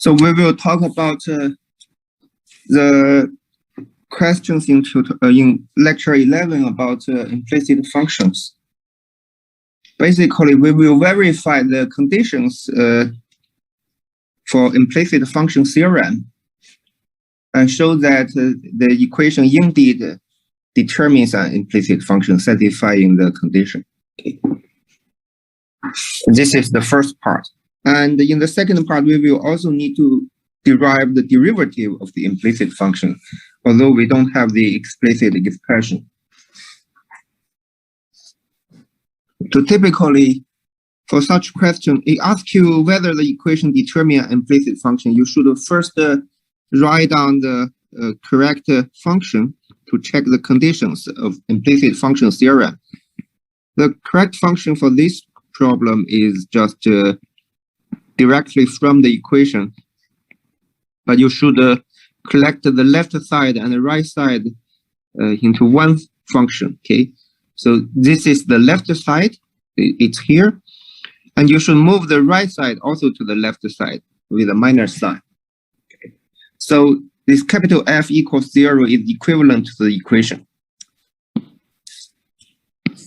So we will talk about the questions in lecture 11 about implicit functions. Basically, we will verify the conditions for implicit function theorem and show that the equation indeed determines an implicit function satisfying the condition. Okay. This is the first part. And in the second part, we will also need to derive the derivative of the implicit function, although we don't have the explicit expression. So typically, for such question, it asks you whether the equation determines an implicit function. You should first write down the correct function to check the conditions of implicit function theorem. The correct function for this problem is just directly from the equation, but you should collect the left side and the right side into one function. Okay, so this is the left side, it's here, and you should move the right side also to the left side with a minus sign. Okay. So this capital F equals 0 is equivalent to the equation.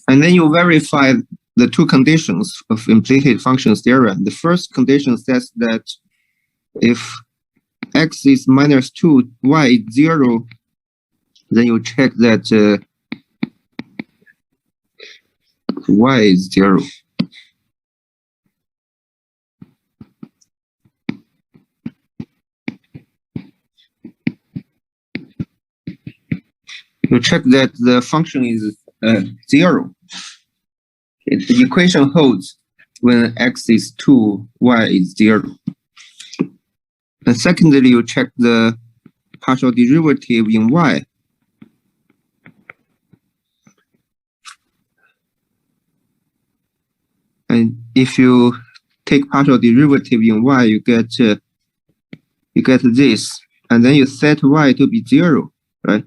And then you verify the two conditions of implicit function theorem. The first condition says that if x is minus 2, y is 0, then you check that y is 0. You check that the function is 0. The equation holds when x is 2, y is 0. And secondly, you check the partial derivative in y. And if you take partial derivative in y, you get this, and then you set y to be 0, right?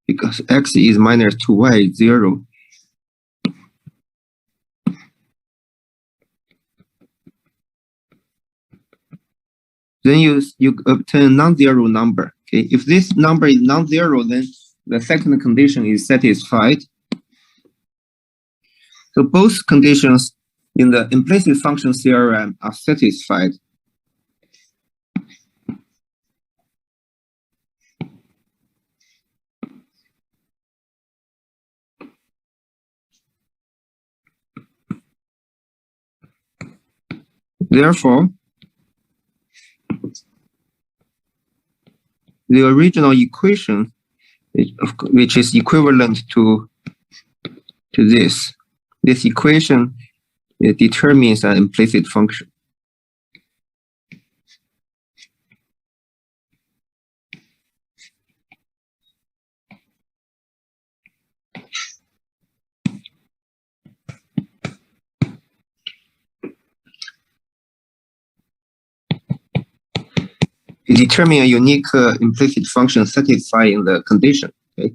Because x is minus 2y is 0. Then you obtain a non-zero number. Okay, if this number is non-zero, then the second condition is satisfied. So both conditions in the implicit function theorem are satisfied. Therefore, the original equation, which is equivalent to this equation, it determines an implicit function. It determines a unique implicit function satisfying the condition. Okay?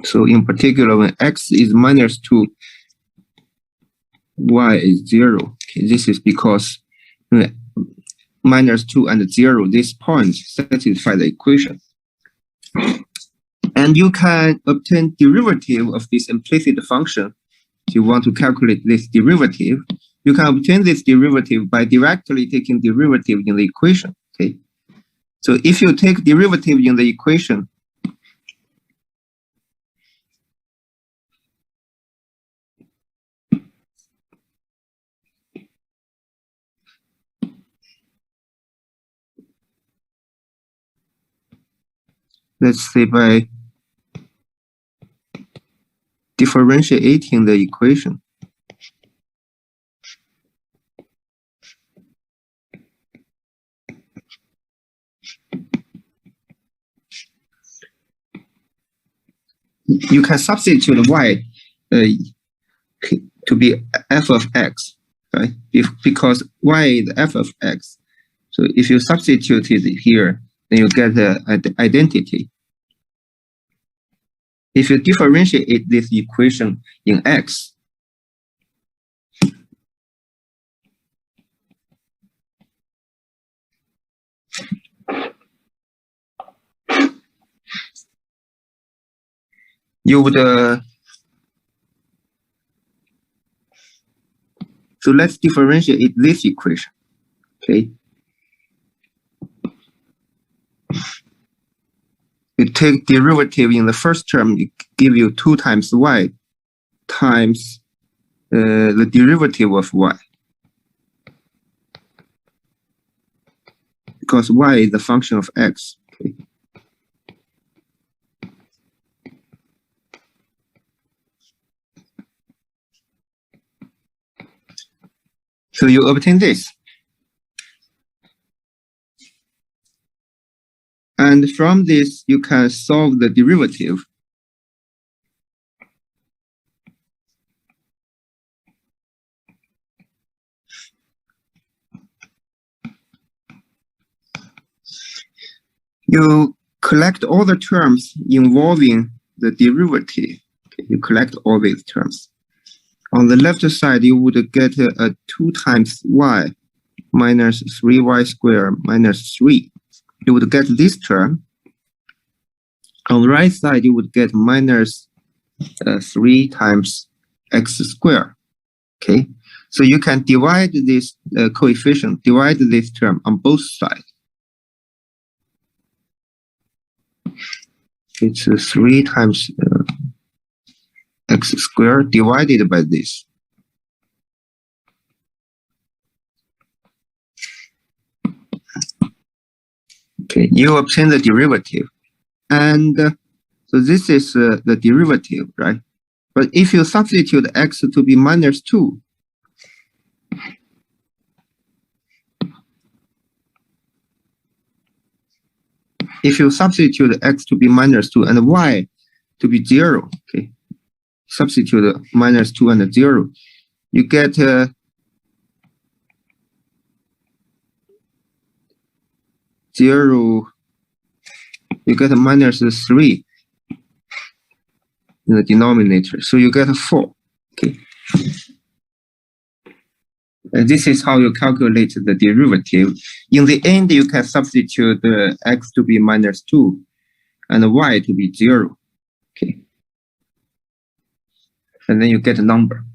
So in particular, when x is minus 2, y is 0. Okay, this is because minus 2 and 0, this point satisfy the equation. And you can obtain derivative of this implicit function. If you want to calculate this derivative, you can obtain this derivative by directly taking derivative in the equation. Okay, so if you take derivative in the equation, let's say by differentiating the equation, you can substitute y to be f of x, right? Because y is f of x. So if you substitute it here, then you get the identity. If you differentiate this equation in x, you would so let's differentiate this equation. Okay, you take derivative in the first term, it give you 2 times y times the derivative of y, because y is the function of x. Okay. So you obtain this. And from this, you can solve the derivative. You collect all the terms involving the derivative. Okay, you collect all these terms. On the left side, you would get a 2 times y minus 3y squared minus 3. You would get this term. On the right side, you would get minus 3 times x squared. Okay, so you can divide this coefficient, divide this term on both sides. It's 3 times x squared divided by this. Okay, you obtain the derivative. And so this is the derivative, right? But if you substitute x to be minus 2, if you substitute x to be minus 2 and y to be 0, okay, substitute minus 2 and 0, you get 0, you get minus 3 in the denominator. So you get 4, okay. And this is how you calculate the derivative. In the end, you can substitute x to be minus 2 and y to be 0, okay. And then you get a number.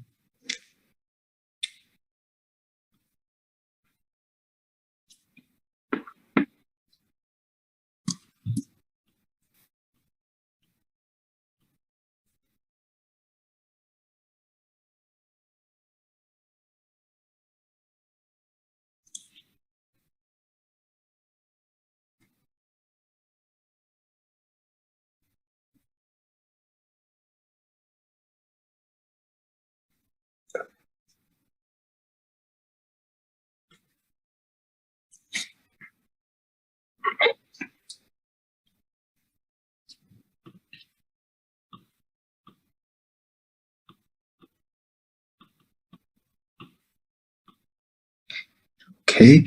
Okay.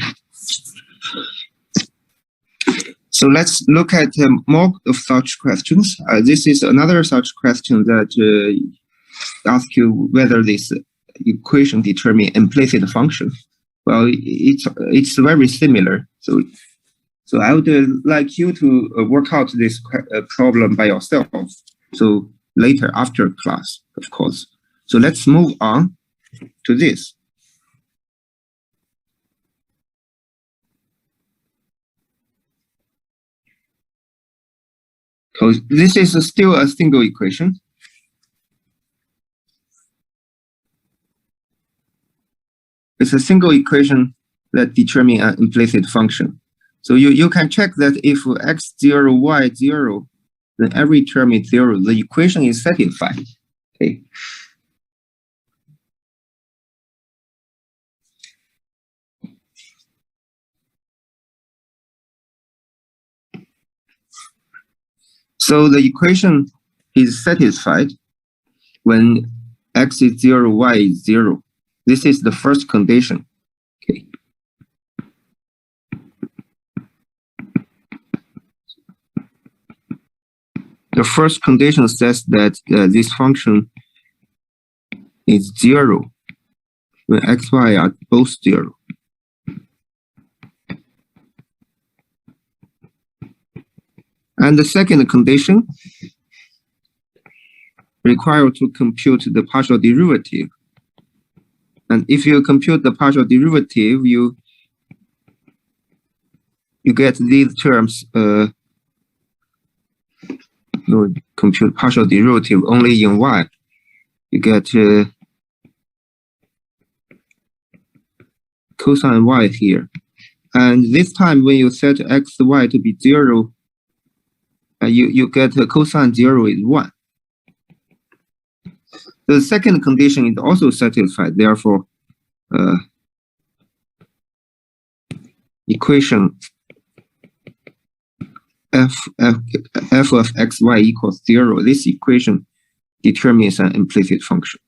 So let's look at more of such questions. This is another such question that asks you whether this equation determines implicit function. Well, it's very similar. So I would like you to work out this problem by yourself. So later after class, of course. So let's move on to this. So this is still a single equation. It's a single equation that determines an implicit function. So you can check that if x0, y0, then every term is 0. The equation is satisfied. Okay. So the equation is satisfied when x is 0, y is 0. This is the first condition. Okay. The first condition says that this function is 0 when x, y are both 0. And the second condition required to compute the partial derivative. And if you compute the partial derivative, you get these terms. You compute partial derivative only in y. You get cosine y here. And this time, when you set x, y to be 0, you get cosine 0 is 1. The second condition is also satisfied. Therefore, equation f of xy equals 0. This equation determines an implicit function.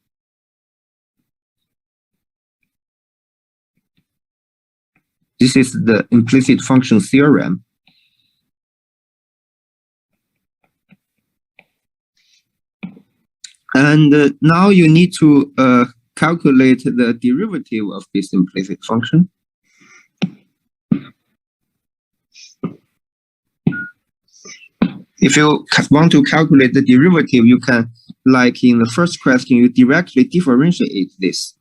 This is the implicit function theorem. And now you need to calculate the derivative of this implicit function. If you want to calculate the derivative, you can, like in the first question, you directly differentiate this.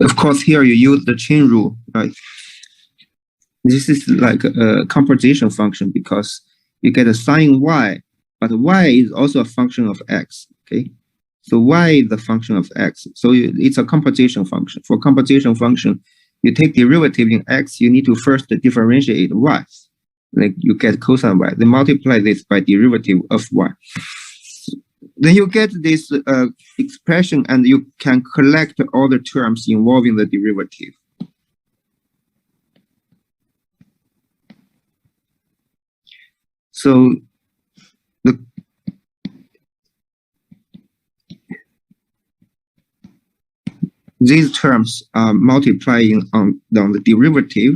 Of course, here you use the chain rule, right? This is like a composition function because you get a sine y, but y is also a function of x, okay? So y is the function of x. So it's a composition function. For composition function, you take derivative in x, you need to first differentiate y. Like you get cosine y. Then multiply this by derivative of y. Then you get this expression, and you can collect all the terms involving the derivative. So these terms are multiplying on the derivative.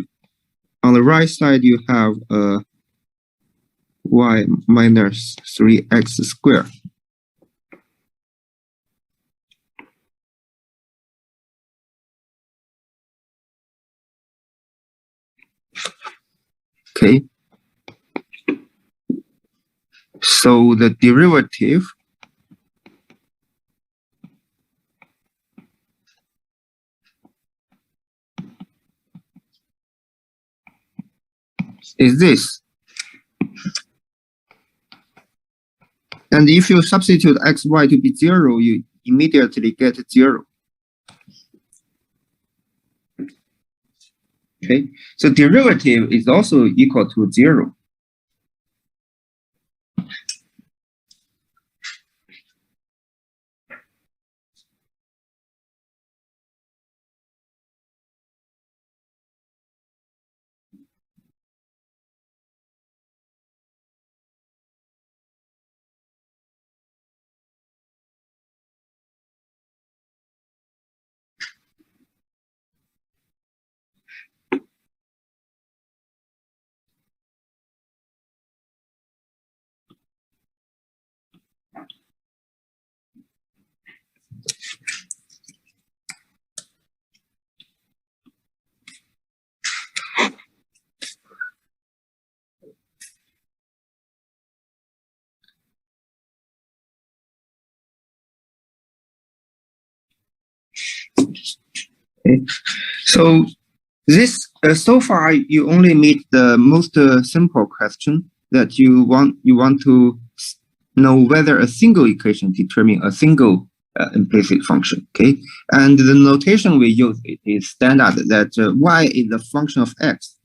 On the right side, you have y minus 3x squared. Okay. So the derivative is this. And if you substitute xy to be 0, you immediately get 0. Okay, so derivative is also equal to 0. Okay. So this so far you only meet the most simple question that you want to know whether a single equation determines a single implicit function. Okay, and the notation we use is standard that y is the function of x.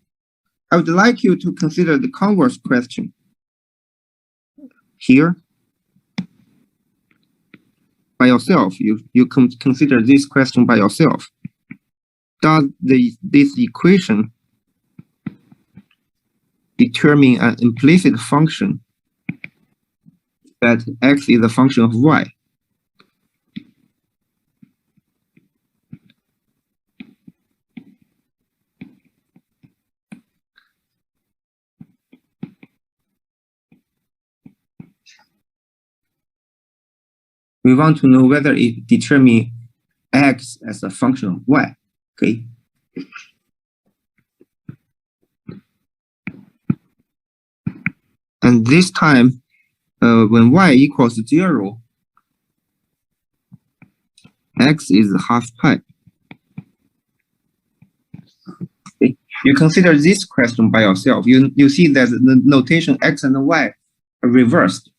I would like you to consider the converse question here by yourself. You can consider this question by yourself. Does this equation determine an implicit function that x is a function of y? We want to know whether it determines x as a function of y. Okay. And this time, when y equals 0, x is half pi. Okay. You consider this question by yourself. You see that the notation x and y are reversed.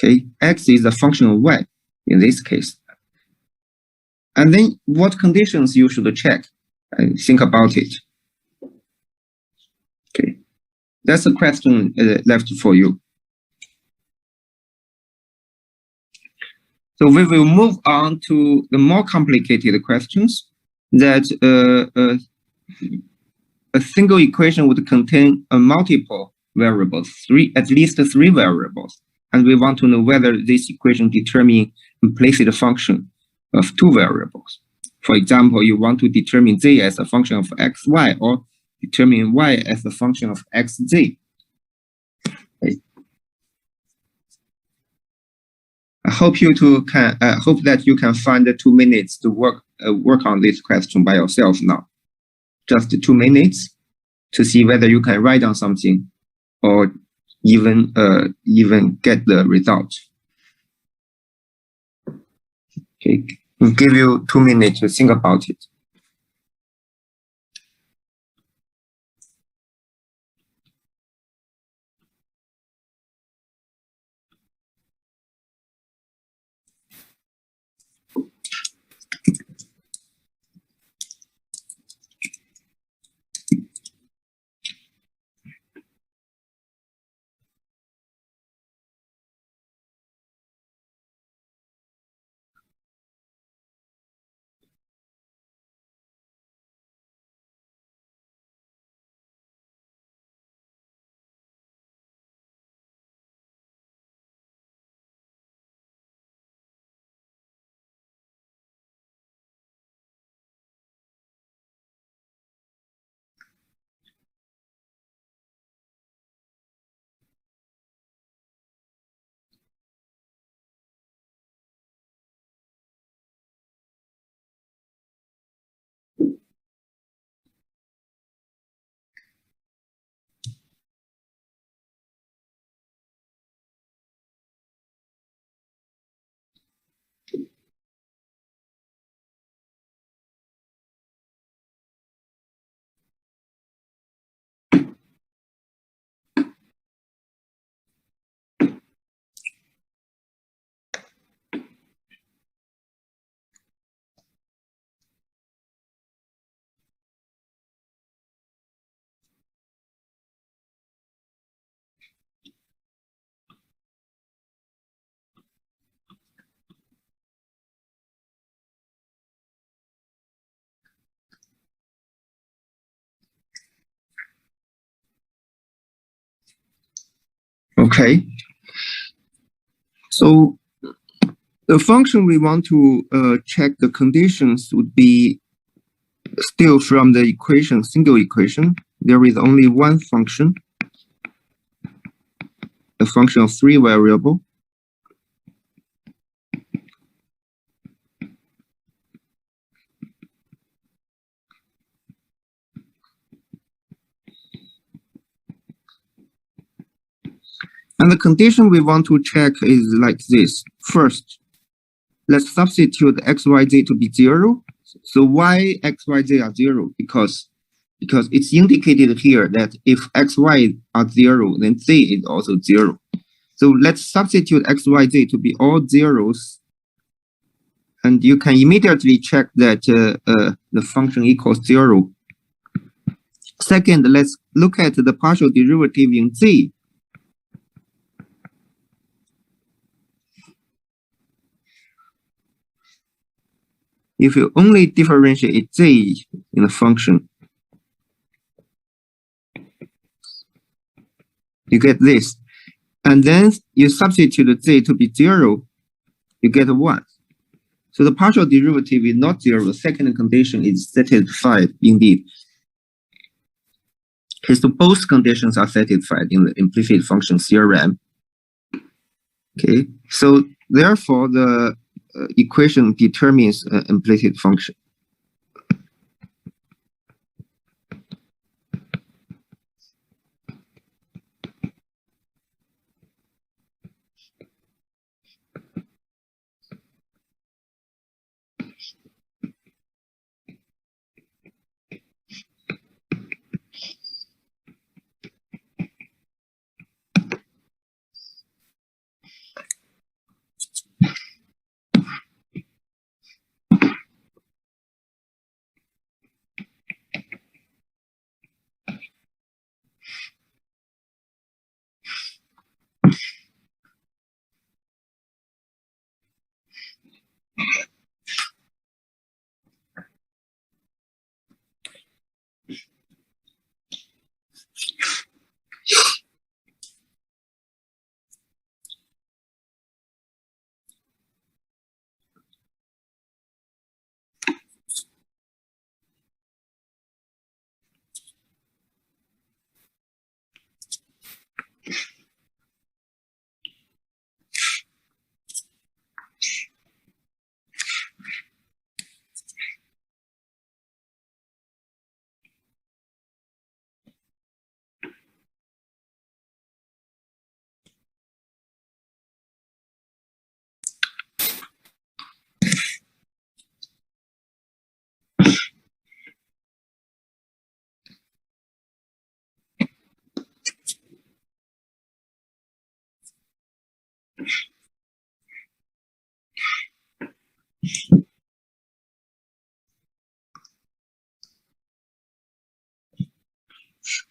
Okay, x is a function of y in this case. And then what conditions you should check and think about it. Okay, that's a question left for you. So we will move on to the more complicated questions that a single equation would contain a multiple variables, at least three variables. And we want to know whether this equation determines implicit function of two variables. For example, you want to determine z as a function of xy or determine y as a function of xz. Okay. I hope that you can find 2 minutes to work on this question by yourself now. Just 2 minutes to see whether you can write down something or even get the result. Okay, we'll give you 2 minutes to think about it. Okay. So the function we want to check the conditions would be still from the equation, single equation. There is only one function, a function of 3 variables. And the condition we want to check is like this. First, let's substitute x, y, z to be 0. So why x, y, z are 0? Because it's indicated here that if x, y are 0, then z is also 0. So let's substitute x, y, z to be all zeros. And you can immediately check that the function equals 0. Second, let's look at the partial derivative in z. If you only differentiate z in the function, you get this. And then you substitute z to be 0, you get 1. So the partial derivative is not 0. The second condition is satisfied indeed. Okay, so both conditions are satisfied in the implicit function theorem. Okay, so therefore the equation determines an implicit function.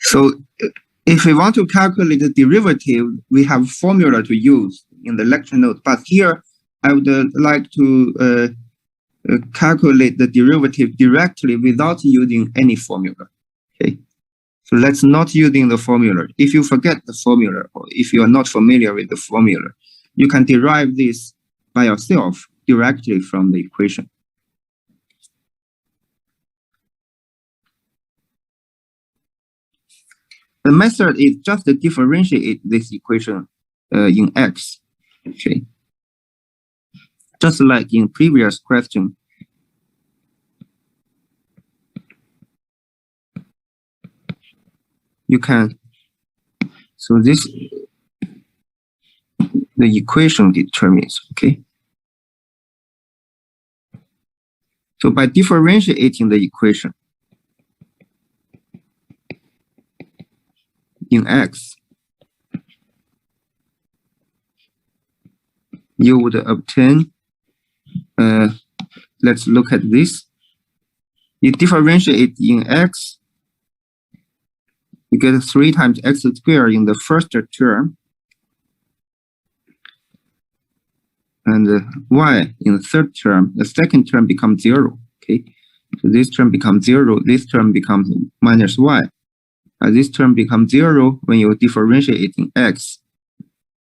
So if we want to calculate the derivative, we have a formula to use in the lecture note. But here, I would like to calculate the derivative directly without using any formula. Okay, so let's not using the formula. If you forget the formula, or if you are not familiar with the formula, you can derive this by yourself directly from the equation. The method is just to differentiate this equation in x. Okay, just like in previous question. You can, so this, the equation determines, okay? So by differentiating the equation in x, you would obtain, let's look at this. You differentiate in x, you get 3 times x squared in the first term, and y in the third term. The second term becomes 0, okay? So this term becomes 0, this term becomes minus y. This term becomes 0 when you differentiate in x.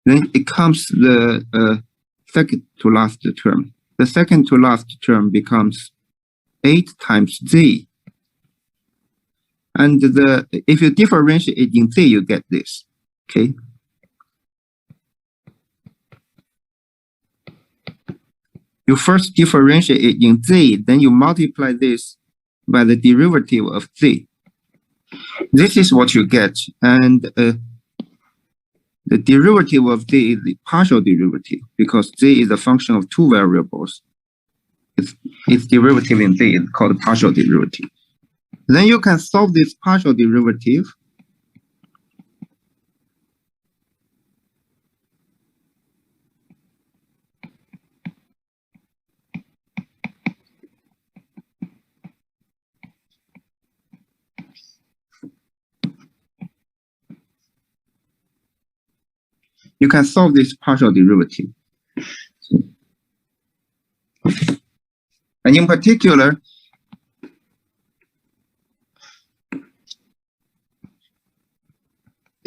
Then it comes the second to last term. The second to last term becomes 8 times z. And if you differentiate in z, you get this, okay? You first differentiate in z, then you multiply this by the derivative of z. This is what you get, and the derivative of z is the partial derivative, because z is a function of 2 variables. Its derivative in z is called partial derivative. Then you can solve this partial derivative. you can solve this partial derivative. And in particular,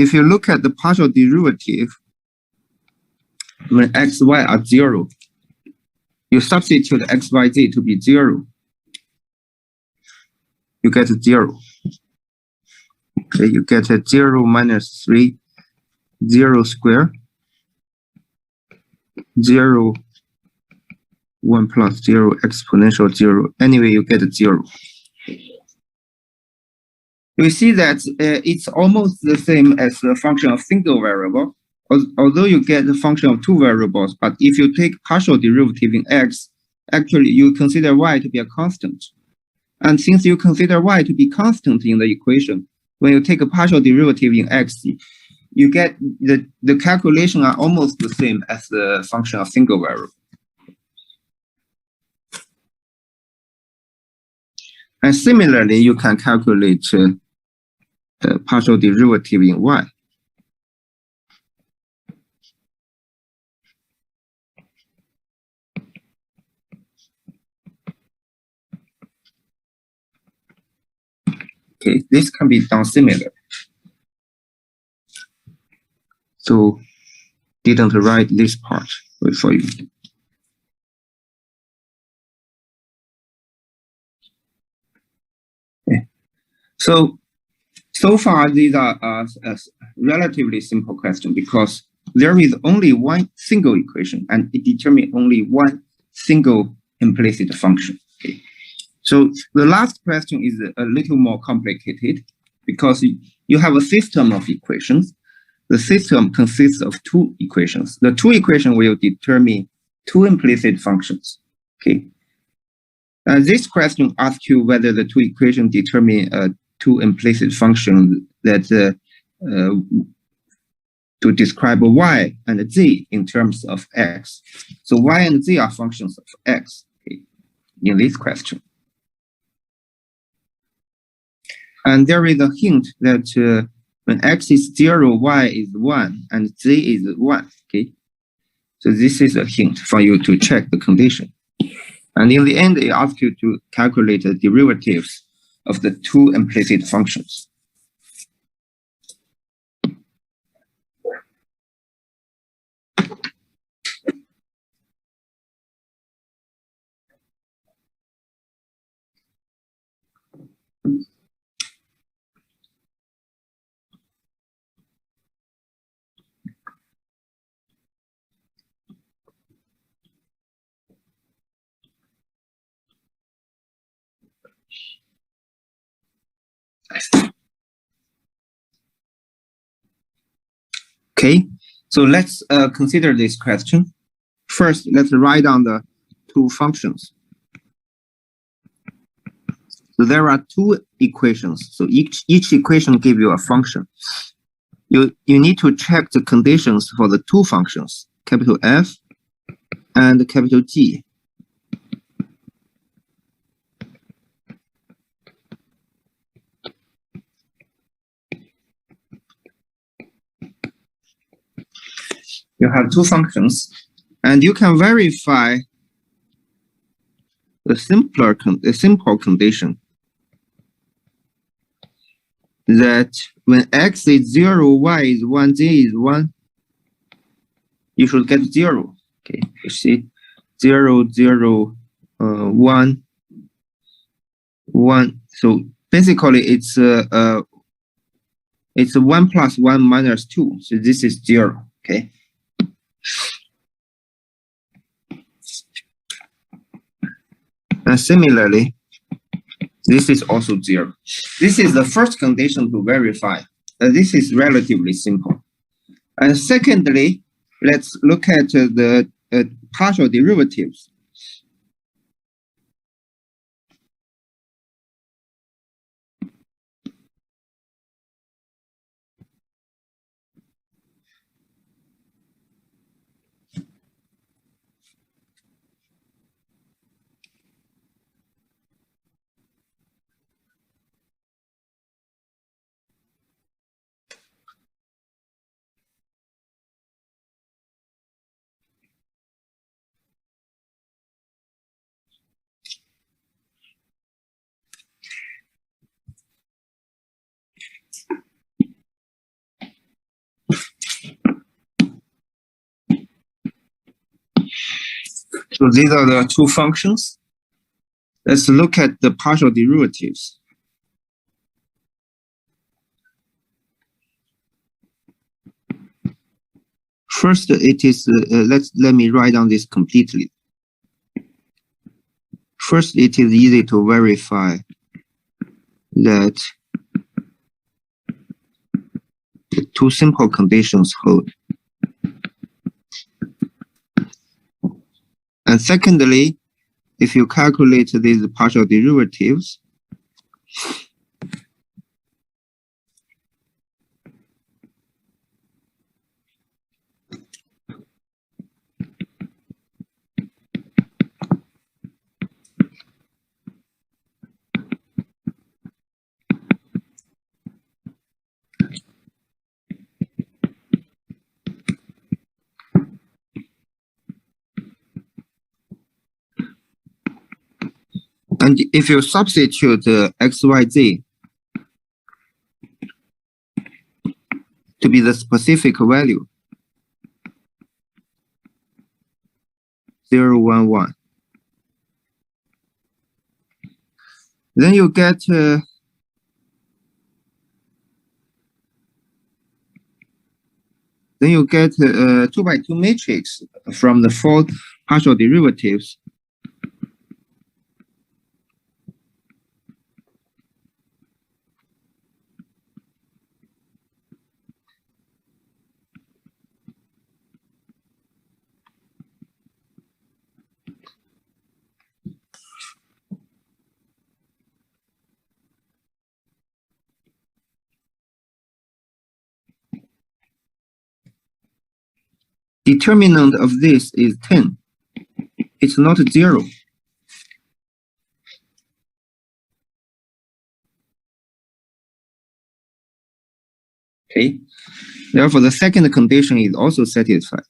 if you look at the partial derivative when x, y are 0, you substitute x, y, z to be 0, you get 0. Okay, you get a 0 minus 3, 0 square, 0, 1 plus 0, exponential 0. Anyway, you get 0. You see that it's almost the same as the function of single variable, although you get the function of two variables. But if you take partial derivative in x, actually you consider y to be a constant. And since you consider y to be constant in the equation, when you take a partial derivative in x, you get the calculation are almost the same as the function of single variable. And similarly, you can calculate the partial derivative in y. Okay, this can be done similar. So didn't write this part for you. Okay. So far, these are a relatively simple question because there is only one single equation and it determines only one single implicit function. Okay. So the last question is a little more complicated because you have a system of equations. The system consists of two equations. The two equations will determine two implicit functions. Okay. This question asks you whether the two equations determine two implicit functions that to describe y and z in terms of x. So y and z are functions of x, okay, in this question. And there is a hint that when x is 0, y is 1, and z is 1. Okay, so this is a hint for you to check the condition. And in the end, it asks you to calculate the derivatives of the two implicit functions. Okay, so let's consider this question. First, let's write down the two functions. So there are two equations. So each equation gives you a function. You need to check the conditions for the two functions, capital F and capital G. You have two functions, and you can verify the simple condition that when x is 0, y is 1, z is 1, you should get 0. Okay, you see 0, 0, 1, 1. So basically, it's 1 plus 1 minus 2. So this is 0. Okay. And similarly, this is also 0. This is the first condition to verify. This is relatively simple. And secondly, let's look at the partial derivatives. So these are the two functions. Let's look at the partial derivatives. First, it is let me write down this completely. First, it is easy to verify that the two simple conditions hold. And secondly, if you calculate these partial derivatives, and if you substitute x, y, z to be the specific value 0, 1, 1, then you get 2 by 2 matrix from the 4 partial derivatives. Determinant of this is 10. It's not 0. Okay. Therefore, the second condition is also satisfied.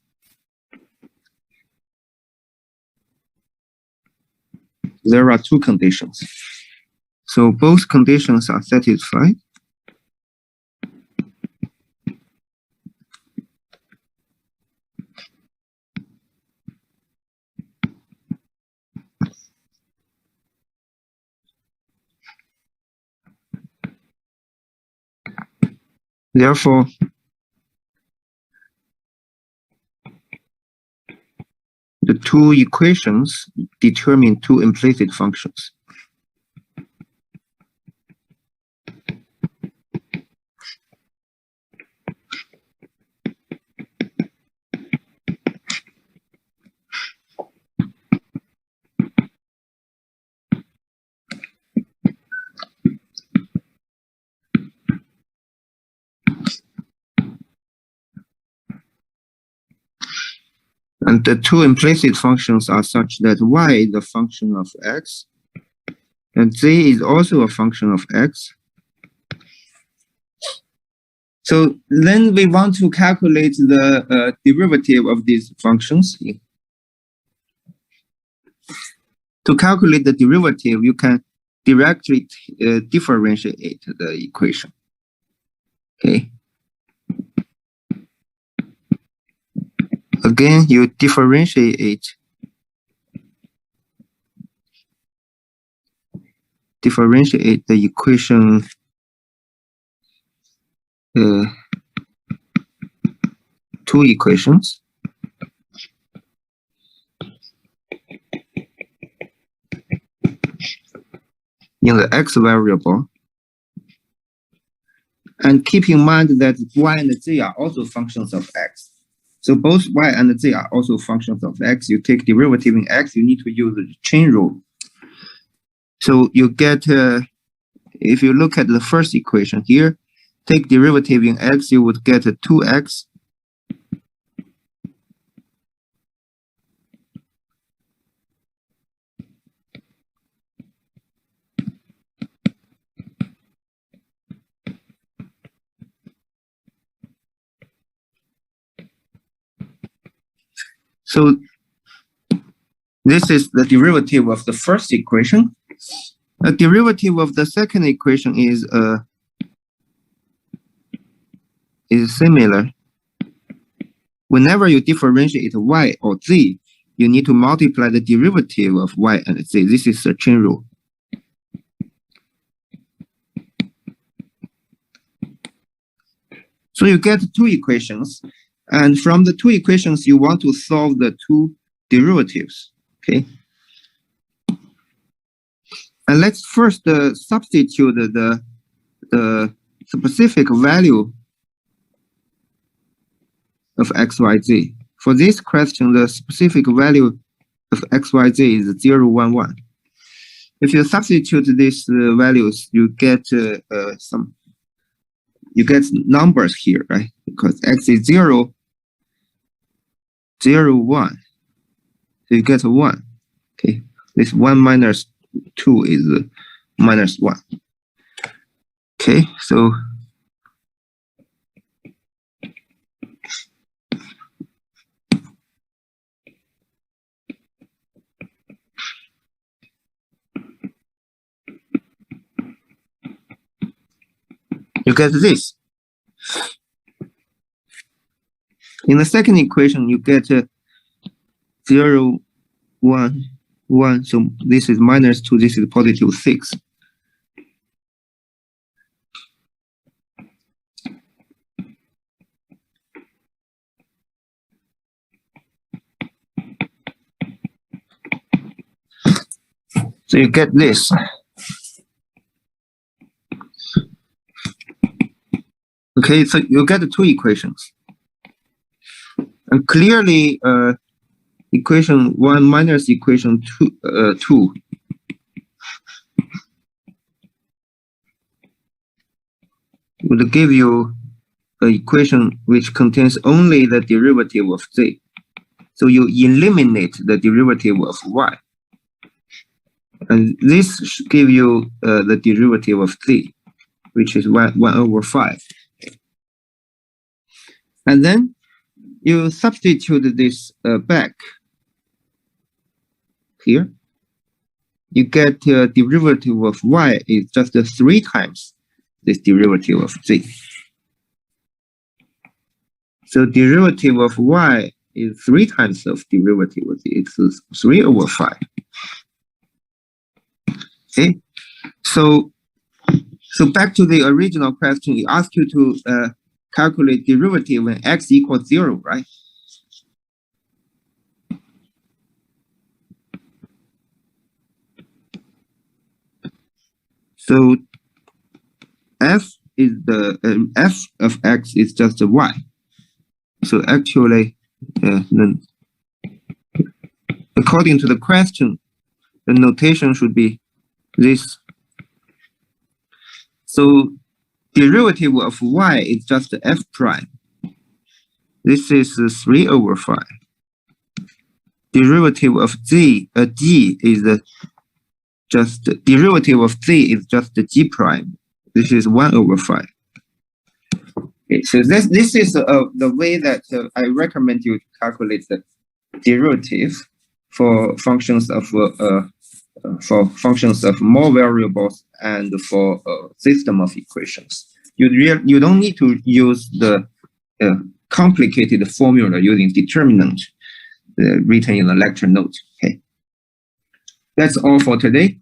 There are two conditions. So both conditions are satisfied. Therefore, the two equations determine two implicit functions. And the two implicit functions are such that y is a function of x, and z is also a function of x. So then we want to calculate the derivative of these functions. To calculate the derivative, you can directly differentiate the equation. Okay. Again, you differentiate the equation two equations. In the x variable, and keep in mind that y and z are also functions of x. So both y and z are also functions of x. You take derivative in x, you need to use the chain rule. So you get, if you look at the first equation here, take derivative in x, you would get 2x So this is the derivative of the first equation. The derivative of the second equation is similar. Whenever you differentiate y or z, you need to multiply the derivative of y and z. This is a chain rule. So you get two equations, and from the two equations, you want to solve the two derivatives, okay? And let's first substitute the specific value of x, y, z. For this question, the specific value of x, y, z is 0, 1, 1. If you substitute these values, you get numbers here, right? Because x is 0, 0, 1. So you get 1. Okay, this 1 minus 2 is minus 1. Okay, so you get this. In the second equation, you get 0, 1, 1. So this is minus 2, this is positive 6. So you get this. Okay, so you get two equations. And clearly, equation 1 minus equation 2 would give you an equation which contains only the derivative of z. So you eliminate the derivative of y. And this should give you the derivative of z, which is 1 over 5. And then you substitute this back here. You get derivative of y is just 3 times this derivative of z. So derivative of y is 3 times of derivative of z. It's 3 over 5. Okay, so back to the original question, it asks you to calculate derivative when x equals 0, right? So f is the f of x is just a y. So actually, according to the question, the notation should be this. So derivative of y is just f prime. This is 3 over 5. Derivative of g is just derivative of z is just g prime. This is 1 over 5. Okay, so this is the way that I recommend you to calculate the derivative for functions of more variables and for a system of equations. You don't need to use the complicated formula using determinant written in the lecture note. Okay, that's all for today.